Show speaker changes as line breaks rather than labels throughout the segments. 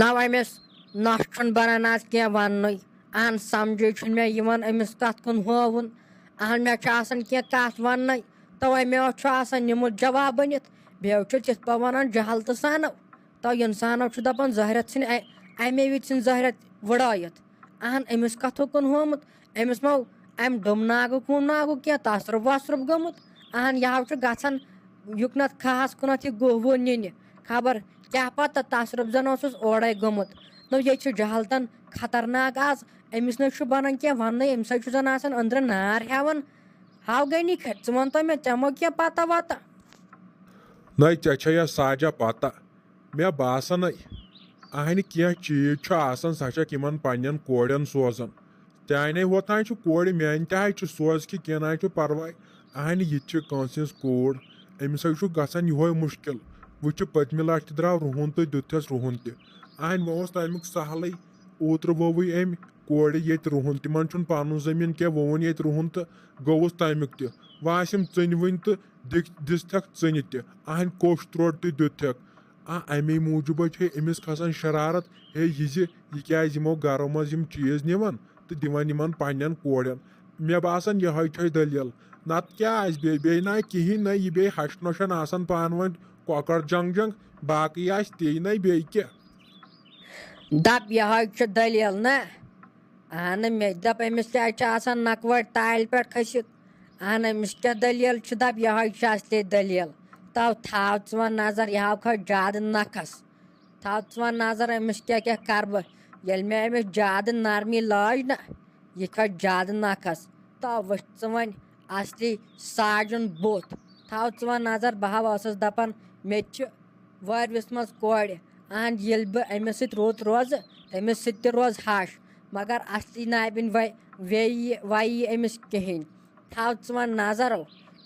نو أمِس نۄش چھُنہٕ بَنان آز کینٛہہ وَننُے اہن سَمجھے چھُنہٕ مےٚ یِوان أمِس کَتھ کُن ہووُن اہن مےٚ چھُ آسان کینٛہہ کَتھ وَننَے تَوَے مےٚ چھُ آسان نِمُت جواب بٔنِتھ بیٚیہِ چھُ تِتھ پٲٹھۍ وَنان جہل تہٕ سانو تو اِنسانو چھُ دَپان زہرت ژھٕنۍ اَمے وِزِ ژھٕنۍ زہرت وٕڑٲیِتھ اہن أمِس کَتھو کُن ہومُت أمِس ما اَمہِ ڈوٚم ناگُک ووٚم ناگُک کینٛہہ تَصرُف وَصرُف گوٚمُت اہن یہِ ہَو چھُ گژھان یُکنَتھ کھہَس کُنَتھ یہِ گُہہ وُہ نِنہِ خبر کیٛاہ پَتہٕ تصرُف زَن اوسُس اورَے گوٚمُت نو ییٚتہِ چھُ جہلتَن خطرناک آز أمِس نَے چھُ بَنان کینٛہہ وَننٕے أمِس ہَے چھُ زَن آسان أنٛدرٕ نار ہٮ۪وان ہاو گٔنی کھٔتۍ ژٕ وَن تو مےٚ ژےٚ مو کینٛہہ پَتہ وَتہ
نَے ژےٚ چھے یا ساجا پَتہ مےٚ باسَنَے اَہنہِ کینٛہہ چیٖز چھُ آسان سۄ چھکھ یِمن پنٛنٮ۪ن کورٮ۪ن سوزان چانے ہوتانۍ چھُ کورِ میانہِ تہِ ہَے چھُ سوز کہِ کینٛہہ نَے چھُ پَرواے اَہنہِ یہِ تہِ چھِ کٲنٛسہِ ہِنٛز کوٗر أمِس ہَے چھُ گژھان یِہوے مُشکِل وٕچھِ پٔتمہِ لَٹہِ تہِ درٛاو رُہُن تہٕ دیُتہس رُہُن تہِ اَہنہِ وۄنۍ اوس تَمیُک سہلٕے اوترٕ ووٚوُے أمۍ کورِ ییٚتہِ رُہُن تِمن چھُنہٕ پَنُن زٔمیٖن کینٛہہ ووٚوُن ییٚتہِ رُہُن تہٕ گوٚوُس تَمیُک تہِ وۄنۍ آسٮ۪م ژٕنہِ وٕنہِ تہٕ دِژتھکھ ژٕنہِ تہِ اَہنہِ کوٚش تروٚٹ تہِ دیُتتھکھ اَمے موٗجوٗبے چھے أمِس کھسان شرارت ہے یہِ زِ یہِ کیازِ یِمو گرو منٛز یِم چیٖز نِوان تہٕ دِوان یِمن پننٮ۪ن کورٮ۪ن مےٚ باسان یِہوے چھے دٔلیل نتہٕ کیٛاہ آسہِ بیٚیہِ نہ کِہینۍ نہ یہِ بیٚیہِ ہش نۄشن آسان پانہٕ ؤنۍ کۄکر جنگ باقٕے آسہِ تی نَے بیٚیہِ کیٛاہ
دَپ یِہوے چھِ دٔلیٖل نہ اہنہٕ مےٚ تہِ دَپ أمِس کیٛازِ چھِ آسان نَکوَٹ تالہِ پٮ۪ٹھ کھٔسِتھ اہن أمِس کیٛاہ دٔلیٖل چھِ دَپ یِہوے چھِ اَصلی دٔلیٖل تو تھاو ژٕ وۄنۍ نظر یہِ ہاو کھٔتۍ زیادٕ نَکھس تھاو ژٕ وۄنۍ نظر أمِس کیٛاہ کیٛاہ کَرٕ بہٕ ییٚلہِ مےٚ أمِس زیادٕ نرمی لٲج نہ یہِ کھٔتۍ زیادٕ نَکھس تو وٕچھ ژٕ وۄنۍ اَصلی ساجُن بُتھ تھاو ژٕ وۄنۍ نظر بہٕ ہا ٲسٕس دَپان مےٚ تہِ چھِ وٲرۍوِس منٛز کورِ اہن ییٚلہِ بہٕ أمِس سۭتۍ رُت روزٕ تٔمِس سۭتۍ تہِ روزٕ ہَش مگر اَصلی نابِنہِ وَیہِ یہِ أمِس کِہیٖنۍ تھاو ژٕ وۄنۍ نظر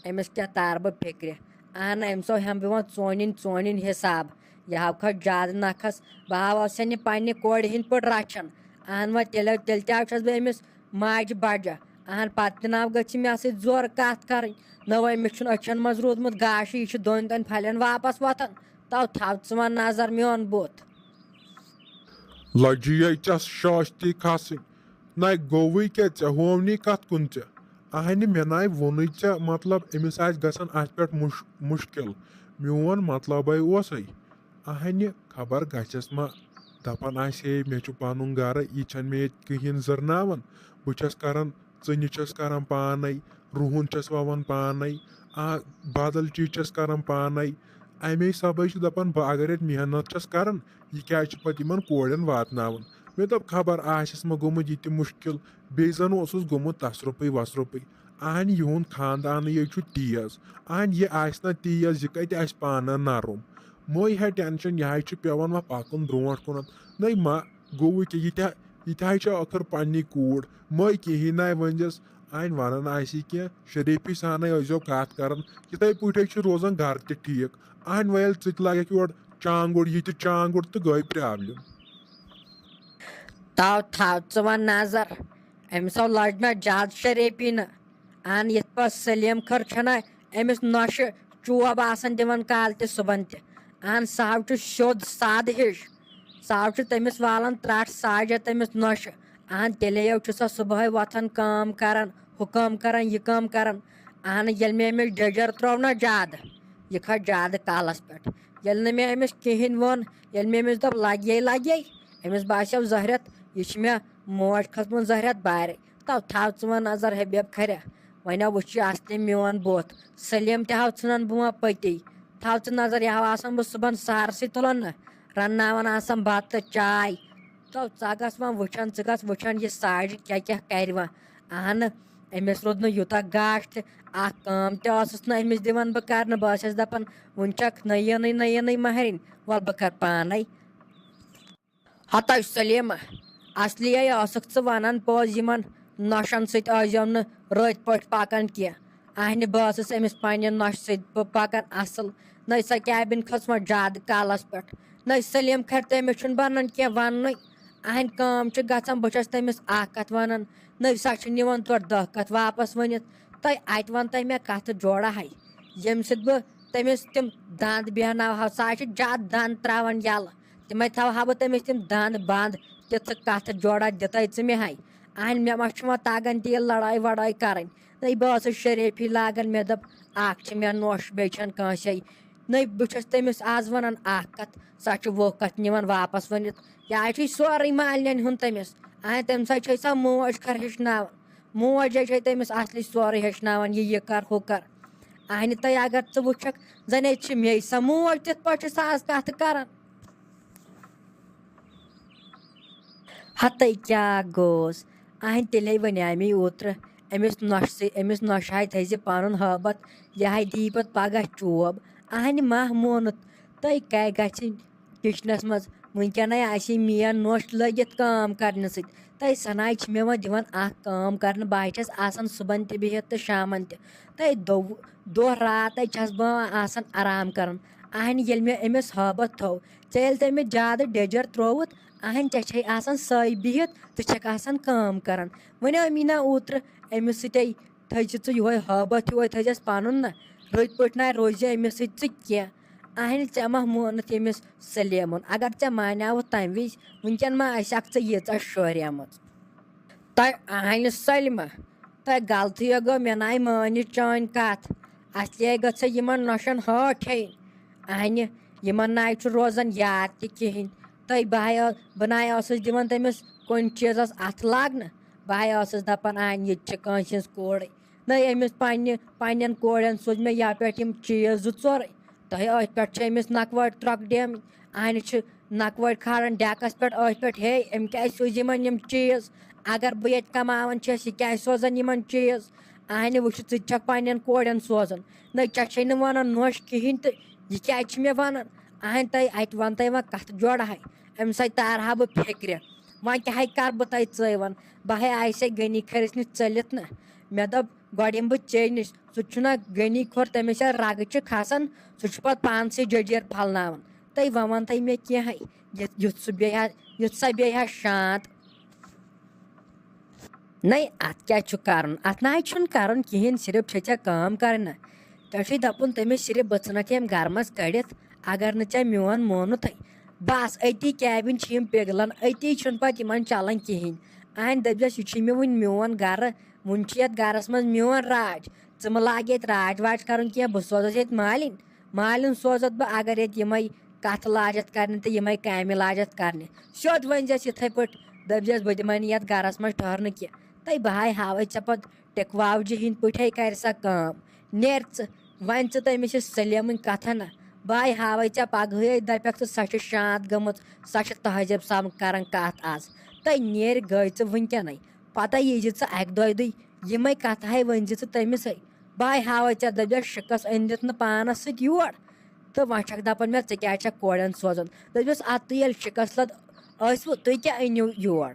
أمِس کیٛاہ تارٕ بہٕ فِکرِ اہن أمِس ہٮ۪مہٕ بہٕ وۄنۍ ژونِنۍ حِساب یہِ ہاو کھٔتۍ زیادٕ نَکھس بہٕ ہا ٲسَن یہِ پنٛنہِ کورِ ہِنٛدۍ پٲٹھۍ رَچھان اہن وۄنۍ تیٚلہِ تہِ ہا چھَس بہٕ أمِس ماجہِ بَجہِ اہن پَتہٕ تہِ نہ گٔژھِ مےٚ سۭتۍ زورٕ کَتھ کَرٕنۍ نہ أمِس چھُنہٕ أچھَن منٛز روٗدمُت گاشہِ یہِ چھُ دۄن پھَلٮ۪ن واپَس وۄتھان تو تھاو ژٕ وۄنۍ نظر میون بُتھ
لٔجی ژےٚ شٲشتی کھسٕنۍ نَے گوٚوُے کیٛاہ ژےٚ ہوونی کَتھ کُن ژےٚ اہنہِ مےٚ نَے ووٚنُے ژےٚ مطلب أمِس آسہِ گژھان اَتھ پٮ۪ٹھ مُشکِل میون مطلبے اوسے اہنہِ خبر گژھٮ۪س ما دَپان آسہِ ہے مےٚ چھُ پَنُن گرٕ یہِ چھَنہٕ مےٚ ییٚتہِ کِہیٖنۍ زٔرناوان بہٕ چھَس کران ژٕنہِ چھَس کران پانے رُہُن چھَس وَوان پانے بدل چیٖز چھَس کران پانے اَمے سبے چھُ دَپان بہٕ اگر ییٚتہِ محنت چھَس کران یہِ کیازِ چھُ پَتہٕ یِمن کورٮ۪ن واتناوان مےٚ دوٚپ خبر آسٮ۪س ما گوٚمُت یہِ تہِ مُشکِل بیٚیہِ زن اوسُس گوٚمُت تصرُفٕے وصرُفٕے اہن یِہُنٛد خاندانٕے یے چھُ تیز اہن یہِ آسہِ نہ تیز یہِ کَتہِ آسہِ پانہٕ نرُم مٔے ہے ٹٮ۪نشن یہِ ہَے چھُ پیٚوان وۄنۍ پَکُن برونٛٹھ کُنتھ نَے ما گوٚوُے کہِ یہِ تہِ ہَے چھِ ٲخٕر پننی کوٗر مٔے کِہیٖنۍ نَے ؤنزِس اَنہِ وَنان آسی کینٛہہ شریٖفی سانٕے ٲسۍزیو کَتھ کران یِتھٕے پٲٹھۍ چھُ روزان گرٕ تہِ ٹھیٖک اہن وۄنۍ ییٚلہِ ژٕ تہِ لگکھ یورٕ چانگُڑ یہِ تہِ چانگُڑ تہٕ گٔے پرٛابلِم
تو تھاو ژٕ وۄنۍ نظر أمِسو لٔج مےٚ زیادٕ شریٖفی نہٕ اہن یِتھ پٲٹھۍ سلیٖم خٲر چھَنہ أمِس نۄشہِ چوب آسان دِوان کالہٕ تہِ صُبحن تہِ اہن سُہ ہَو چھُ سیوٚد سادٕ ہِش سُہ ہَو چھُ تٔمِس والان ترٛٹھ ساجا تٔمِس نۄشہِ اہن تیٚلے چھُ سۄ صُبحٲے وۄتھان کٲم کران ہُہ کٲم کران یہِ کٲم کران اہن ییٚلہِ مےٚ أمِس ڈیجر تروو نہ زیادٕ یہِ کھٔتۍ زیادٕ کالس پٮ۪ٹھ ییٚلہِ نہٕ مےٚ أمِس کِہینۍ ووٚن ییٚلہِ مےٚ أمِس دوٚپ لگے أمِس باسیو زہرت یہِ چھِ مےٚ موج کھٔژمٕژ زہرت بارے تو تھاو ژٕ وۄنۍ نظر حبیب کھرے وۄنۍ وٕچھ یہِ اَصلی میون بُتھ سلیٖم تہِ ہاو ژھٕنان بہٕ وۄنۍ پٔتی تھاو ژٕ نظر یہِ ہاو آسان بہٕ صُبحن سہرسٕے تُلان نہ رنناوان آسان بَتہٕ چاے تو ژٕ گژھ وۄنۍ وٕچھان ژٕ گژھ وٕچھان یہِ ساجہِ کیٛاہ کیٛاہ کَرِ وۄنۍ اہنہٕ أمِس روٗد نہٕ یوٗتاہ گاش تہِ اکھ کٲم تہِ ٲسٕس نہٕ أمِس دِوان بہٕ کرنہٕ بہٕ ٲسٕس دَپان وٕنہِ چھکھ نٔیٖنٕے مہرِنۍ وَلہٕ بہٕ کَرٕ پانے ہتٲے سلیٖمہ اَصلی ٲسٕکھ ژٕ وَنان پوٚز یِمن نۄشَن سۭتۍ ٲسۍزیو نہٕ رٔتۍ پٲٹھۍ پَکان کینٛہہ اہنہِ بہٕ ٲسٕس أمِس پنٛنہِ نۄشہِ سۭتۍ پَکان اَصٕل نَے سۄ کیبِن کھٔژ وۄنۍ زیادٕ کالس پٮ۪ٹھ نَے سلیٖم کھرِ تٔمِس چھُنہٕ بَنان کینٛہہ وَننُے اہنہِ کٲم چھِ گژھان بہٕ چھَس تٔمِس اکھ کَتھ وَنان نَے سۄ چھِ نِوان تورٕ 10 کَتھ واپَس ؤنِتھ تۄہہِ اَتہِ وَن تۄہہِ مےٚ کَتھٕ جوڑا ہے ییٚمہِ سۭتۍ بہٕ تٔمِس تِم دنٛد بیٚہناوہا سۄ چھِ زیادٕ دنٛد ترٛاوان یَلہٕ تمے تھاوہا بہٕ تٔمِس تِم دنٛد بنٛد تِژھ کتھ جوڑا دِتے ژٕ مےٚ ہاے اہن مےٚ ما چھُ وۄنۍ تگان تہِ یہِ لڑٲے وڑٲے کرٕنۍ نٔے بہٕ ٲسٕس شریفی لاگان مےٚ دوٚپ اکھ چھِ مےٚ نوٚش بیٚیہِ چھَنہٕ کٲنٛسے نٔے بہٕ چھَس تٔمِس آز وَنان اکھ کتھ سۄ چھِ وُہ کتھ نِوان واپس ؤنِتھ یا چھُے سورُے مالنٮ۪ن ہُنٛد تٔمِس اہن تمہِ سۭتۍ چھے سۄ موج خٲر ہیٚچھناوان موجے چھے تٔمِس اصلی سورُے ہیٚچھناوان یہِ کر ہُہ کر اہنہِ تۄہہِ اگر ژٕ وٕچھکھ زنے چھِ مے سۄ موج تِتھ پٲٹھۍ چھِ سۄ آز کتھ کران ہتَے کیٛاہ گوٚوس اہنہِ تیٚلے وَنیٛاے مے اوترٕ أمِس نۄشہِ تھٲیزِ پنُن ہٲبت یہِ ہاے دی پتہٕ پگاہ چوب اہنہِ مہ مونُت تُہۍ کیٛاہ گژھِ کِچنس منٛز وٕنکٮ۪نَے آسہِ میٲنۍ نوٚش لٔگِتھ کٲم کرنہٕ سۭتۍ تُہۍ سناے چھِ مےٚ وۄنۍ دِوان اکھ کٲم کرنہٕ بہٕ حظ چھَس آسان صُبحن تہِ بِہِتھ تہٕ شامن تہِ تُہۍ دۄہ راتَے چھَس بہٕ آسان آرام کران اہنہِ ییٚلہِ مےٚ أمِس ہٲبت تھوٚو ژےٚ ییٚلہِ تٔمِس زیادٕ ڈیجر ترووُتھ اہن ژےٚ چھے آسان سۄے بِہِتھ ژٕ چھکھ آسان کٲم کران وَنیو مے نا اوترٕ أمِس سۭتے تھٲیزِ ژٕ یِہوے ہٲبت ہیوٗ تھٲیزٮ۪س پنُن نہ رٔتۍ پٲٹھۍ نہ روزِ أمِس سۭتۍ ژٕ کینٛہہ اہنہِ ژےٚ ما مونُتھ ییٚمِس سلیمُن اگر ژےٚ مانیٛاوُتھ تمہِ وِزِ وٕنکٮ۪ن ما آسٮ۪کھ ژٕ ییٖژاہ شوریمٕژ تۄہہِ اہنہِ سٲلمہ تۄہہِ غلطیو گوٚو مےٚ ناے مٲنِو چٲنۍ کتھ اصلیے گٔژھے یِمن نۄشن ہٲٹھ ہیٚنۍ اہنہِ یِمن ناے چھُ روزان یاد تہِ کِہیٖنۍ تُہۍ بہٕ ناے ٲسٕس دِوان تٔمِس کُنہِ چیٖزس اَتھٕ لاگنہٕ بہٕ ٲسٕس دپان اہنہِ یہِ تہِ چھِ کٲنٛسہِ ہِنٛز کوٗرٕے نٔے أمِس پننٮ۪ن کورٮ۪ن سوٗز مےٚ یپٲٹھۍ یِم چیٖز زٕ ژورے تۄہہِ أتھۍ پٮ۪ٹھ چھِ أمِس نکوٲڑۍ ترٛۄکہٕ اہنہِ چھِ نکوٲڑۍ کھالان ڈٮ۪کس پٮ۪ٹھ أتھۍ پٮ۪ٹھ ہے أمۍ کیٛازِ سوٗزۍ یِمن یِم چیٖز اگر بہٕ ییٚتہِ کماوان چھَس یہِ کیٛازِ سوزان یِمن چیٖز اہنہِ وٕچھِ ژٕ تہِ چھکھ پننٮ۪ن کورٮ۪ن سوزان نٔے ژےٚ چھے نہٕ وَنان نوٚش کِہیٖنۍ تہٕ یہِ کیٛازِ چھِ مےٚ وَنان اہنہِ تۄہہِ اَتہِ وَنتَے وۄنۍ کَتھ جوڑا ہاے اَمہِ سۭتۍ تارہا بہٕ فِکرِ وۄنۍ کیٛاہ کَرٕ بہٕ تۄہہِ ژٲوَن بہٕ آیسے غنی کھٔرِس نِش ژٔلِتھ نہ مےٚ دوٚپ گۄڈٕ یِمہٕ بہٕ ژےٚ نِش سُہ چھُنہ غنی کھوٚر تٔمِس ییٚلہِ رگہٕ چھِ کھسان سُہ چھُ پتہٕ پانسٕے جٔجیٖر پھلناوان تُہۍ وَنتَے مےٚ کینٛہہ یُتھ سۄ بیٚیہِ ہا شانت نٔے اَتھ کیٛاہ چھُ کرُن اَتھ نہ حظ چھُنہٕ کرُن کِہیٖنۍ صرف چھے ژےٚ کٲم کرٕنۍ نہ ژےٚ چھُے دَپُن تٔمِس صرف بہٕ ژھٕنَکھ ییٚمہِ گرٕ منٛز کٔڑِتھ اگر نہٕ ژےٚ میون مونُتھٕے بس أتی کیبِن چھِ یِم پِگلان أتی چھُنہٕ پتہٕ یِمن چلان کِہیٖنۍ اہنہِ دٔپزٮ۪س یہِ چھُے مےٚ وُنہِ میون گرٕ وُنہِ چھُ یتھ گرس منٛز میون راج ژٕ مہ لاگہِ ییٚتہِ راج واج کرُن کینٛہہ بہٕ سوزس ییٚتہِ مالِن سوزتھ بہٕ اگر ییٚتہِ یِمے کتھٕ لاجتھ کرنہِ تہٕ یِمے کامہِ لاجتھ کرنہِ سیوٚد ؤنزٮ۪س یِتھٕے پٲٹھۍ دٔپزٮ۪س بہٕ دِمے نہٕ یتھ گرس منٛز ٹھہرنہٕ کینٛہہ تُہۍ بہٕ ہاوے ژےٚ پتہٕ ٹِکہٕ واوجہِ ہِنٛدۍ پٲٹھۍ کرِ سۄ کٲم نیرِ ژٕ وۄنۍ ژٕ تٔمِس چھِ سلیمٕنۍ کتھا نہ بہٕ ہاوے ژےٚ پگہٕے دپکھ ژٕ سۄ چھِ شانت گٔمٕژ سۄ چھِ تہذیٖب سان کران کتھ آز تُہۍ نیرِ گٔے ژٕ وٕنکٮ۪نٕے پتہٕ ییٖزِ ژٕ اکہِ دۄیہِ دُے یِمے کتھاے ؤنزِ ژٕ تٔمِسے بہٕ ہاوے ژےٚ دٔپزٮ۪س شِکس أنۍدِتھ نہٕ پانس سۭتۍ یور تہٕ وۄنۍ چھکھ دپان مےٚ ژٕ کیٛازِ چھکھ کورٮ۪ن سوزان دٔپزٮ۪س اَدٕ تُہۍ ییٚلہِ شِکس لد ٲسوٕ تُہۍ کیٛاہ أنِو یور